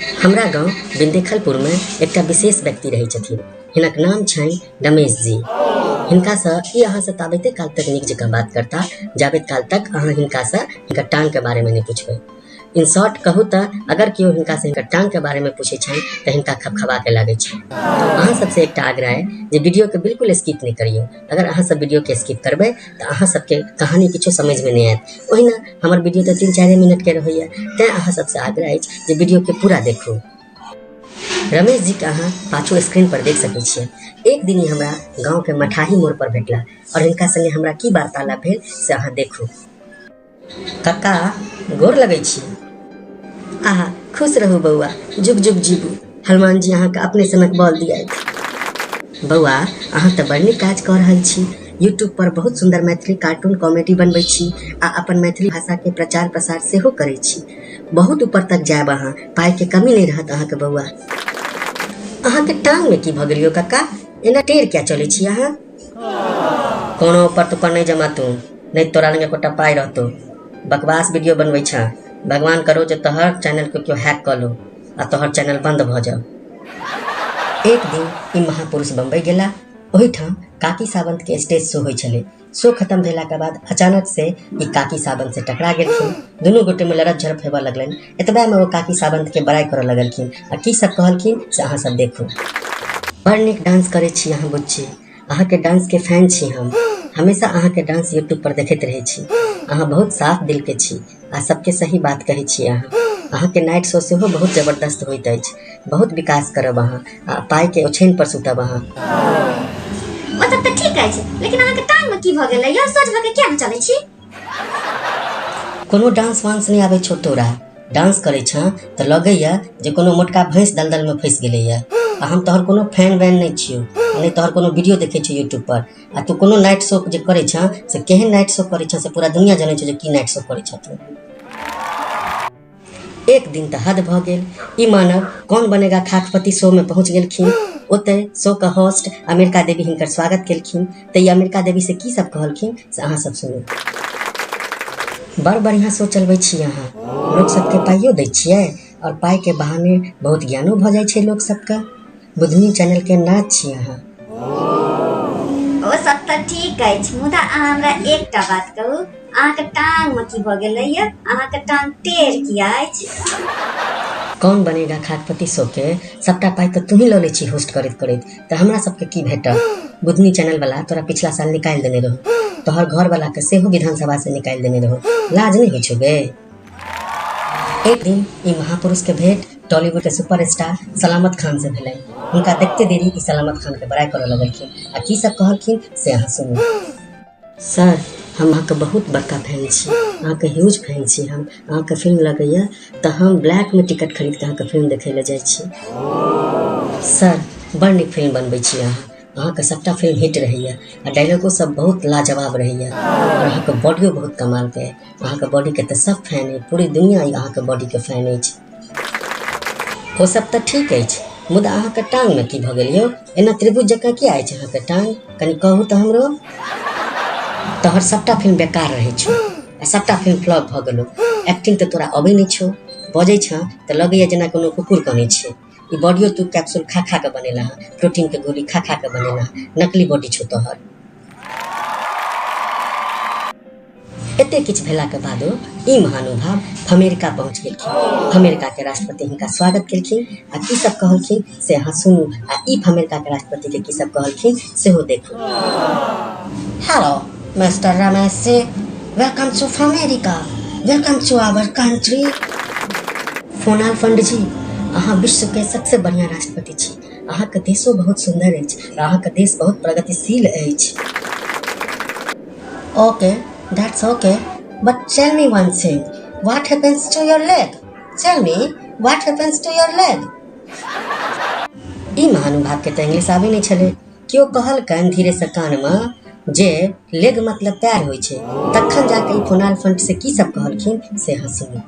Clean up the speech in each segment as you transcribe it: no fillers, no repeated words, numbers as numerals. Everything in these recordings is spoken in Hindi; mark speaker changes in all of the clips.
Speaker 1: हमरा गांव बिंदेखलपुर में एक विशेष व्यक्ति रहे छथिन। हिनक नाम छनि रमेश जी। हिनका से ई अहाँ से ताबते काल तक नीक जकाँ बात करता जाबत काल तक अहाँ हिनका से हिनकर टांग के बारे में नहीं पूछबै। इन शॉर्ट कहूँ तो अगर केओ हिनका से हिनकर टांग के बारे में पूछे छनि तो हिनका खपखपा के लगे छै। अहाँ सबसे एक आग्रह है जे वीडियो के बिल्कुल स्किप नहीं करियो। अगर अहाँ सब वीडियो के स्किप करबै तो अहाँ सबके कहानी किछो समझ में नहीं आयत। ओहिना हमर वीडियो तो 3-4 मिनट के रहैया, तें अहाँ सबसे आग्रह अछि जे वीडियो के पूरा देखू। रमेश जी के अहाँ पाछू स्क्रीन पर देख सकै छियै। एक दिन ही हमरा गांव के मठाही मोड़ पर भेटला और हिनका संगे हमरा की वार्तालाप भेल से अहाँ देखू। कक्का गोर लगै छी। आहा खुश रहू बउआ, जुग जुग जीबू। हनुमान जी अहाँ के अपने सनक बल दिया। बउआ अहाँ तो बड़ नीक काज कर रहल छी। यूट्यूब पर बहुत सुंदर मैथिली कार्टून कॉमेडी बनबै छी आ अपन मैथिली भाषा के प्रचार प्रसार सेहो करै छी। बहुत ऊपर तक जायब अहाँ, पाई के कमी नहीं रहत अहाँ के बउआ। अहाँ के टांग में की भ गेलियो कक्का, एना टेढ़ क्या चले छी अहाँ? कोनो ऊपर तो पर नहीं जमा तू, नहीं तोरा लगे कोटा पाई रहतो। बकवास वीडियो बनबै छा। भगवान करो जे तोहर चैनल को क्यों हैक कर लो आ तोहर चैनल बंद भ जाओ। एक दिन ई महापुरुष बम्बई गेला। ओही ठाम काकी सावंत के स्टेज शो होय छले। शो खत्म भेला के बाद अचानक से ई काकी सावंत से टकरा गेलखिन। दुनू गोटे में लड़त झड़प हेबा लगलन। एतबे में वो काकी सावंत के बड़ाई करे लगलखिन आ की सब कहलखिन से अहाँ सब देखू। बड़ नीक डांस करे छी अहाँ बुच्ची, अहाँ के डांस के फैन छी हम। हमेशा अहाँ के डांस यूट्यूब पर देखते रहे छी। अहाँ बहुत साफ दिल के छी आ सबके सही बात कहे छी। अहाँ के नाइट शो सेहो बहुत जबरदस्त होइत अछि। बहुत विकास करब अहाँ आ पाई के ओछैन पर सुतब अहाँ।
Speaker 2: ओ सब त ठीक अछि, लेकिन अहाँ के टांग में की भ गेलै यौ? सोच भ के क्या चलै छी?
Speaker 1: कोनो डांस वांस नहीं आवे छो तोरा। डांस करे छा त लगैया जे कोनो मोटका भैंस दलदल में फंस गेलैया। आ हम तोहर कोनो फैन वैन नहीं छियो, नहीं तोहर कोनो वीडियो देखे छी यूट्यूब पर। आ तू कोनो नाइट शो जे करे छा से केहन नाइट शो करे छा से पूरा दुनिया जाने छे जे की नाइट शो करे छा तू। एक दिन त हद भ गेल। ई मानव कौन बनेगा खाकपति शो में पहुंच गेलखिन। ओते शो का होस्ट अमेरिका देवी हिनकर स्वागत केलखिन। त ई अमेरिका देवी से की सब कहलखिन से अहाँ सब सुनू। बड़ बढ़िया शो चलबै छी अहाँ, लोग सबके पाइयो दै छियै और पाई के बहाने बहुत ज्ञानो भ जाय छै लोग सबका। बुधनी चैनल के नाच छी अहाँ।
Speaker 2: ओ सब त ठीक अछि, मुदा अहाँ हमरा एकटा बात कहू, अहाँ के टांग में की भ गेलै य? अहाँ के टांग टेढ़ किया अछि?
Speaker 1: कौन बनेगा खाकपति शो के सबटा पाई तो तू ही ल ले छी होस्ट करैत करैत, त हमरा सबके की भेटल? बुधनी चैनल वाला तोरा पिछला साल निकाल देने रहो, तोहर घर वाला के सेहो विधानसभा से निकाल देने रहो। लाज नहीं होइ छो बे? एक दिन ई महापुरुष के भेंट टॉलीवुड के सुपरस्टार सलामत खान से भेलै। उनका देखते देरी ई सलामत खान के बड़ाई करे लगलखिन आ की सब कहलखिन से अहाँ सुनू। सर हम अहाँ के बहुत बड़का फैन छी, अहाँ के ह्यूज फैन छी हम। अहाँ के फिल्म लगैया त हम ब्लैक में टिकट खरीद के अहाँ के फिल्म देखे ले जाय छी। सर बड़ नीक फिल्म बनबै छी अहाँ। अहाँ के सबटा फिल्म हिट रहैया आ डायलॉगो सब बहुत लाजवाब रहैया और अहाँ के बॉडियो बहुत कमाल के। अहाँ के बॉडी के त सब फैन है, पूरी दुनिया अहाँ के बॉडी के फैन अछि। वो सब त ठीक अछि, मुदा अहाँ के टांग में की भ गेल यौ? एना त्रिभुज जकाँ किया अछि अहाँ के टांग? कनी कहू त हमरो। तोहर सबटा फिल्म बेकार रहे छो आ सबटा फिल्म फ्लॉप भ गेलो। एक्टिंग त तोरा अबै नहीं छो, बजै छ त लगैया जेना कोनो कुकुर कनै छै। ई बॉडियो तू कैप्सूल खा खा के बनेला, प्रोटीन के गोली खा खा के बनेला, नकली बॉडी छो तोहर। एते किछ भेला के बादो ई महानुभाव अमेरिका पहुंच गेलखिन। अमेरिका के राष्ट्रपति हिनका स्वागत केलखिन आ की सब कहलखिन से अहाँ सुनू आ ई अमेरिका के राष्ट्रपति के की सब कहलखिन सेहो देखू। Hello mister Ramesh ji, welcome to America, welcome to our country. फोनाल फंड जी, अहाँ विश्व के सबसे बढ़िया राष्ट्रपति छी। अहाँ के देशो बहुत सुंदर अछि, अहाँ के देश बहुत प्रगतिशील अछि। Okay, that's okay, but tell me one thing, what happens to your leg? Tell me, what happens to your leg? ई महानुभाव के त इंग्लिश आबै नहीं छले। क्यों कहलकन धीरे से कान में जे लेग मतलब पैर होय छै। तखन जाके ई फोनाल फंड से की सब कहलखिन से अहाँ सुनू।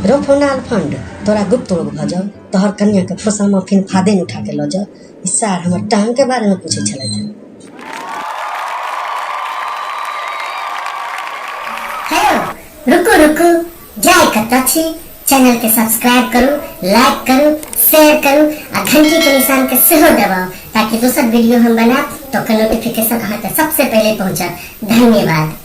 Speaker 1: रो फोनाल फंड, तोरा गुप्त रोग भ जाओ, तोहर कन्या के फोसा में फिन फादेन उठा के ल जाओ। ई सार हमर टांग के बारे में पूछे छले।
Speaker 3: रुको रुको, जाए कतऽ छी? चैनल के सब्सक्राइब करू, लाइक करू, शेयर करू आ घंटी के निशान के सेहो दबाओ ताकि दोसर वीडियो हम बनाब तो नोटिफिकेशन अहाँ तक सबसे पहले पहुंचत। धन्यवाद।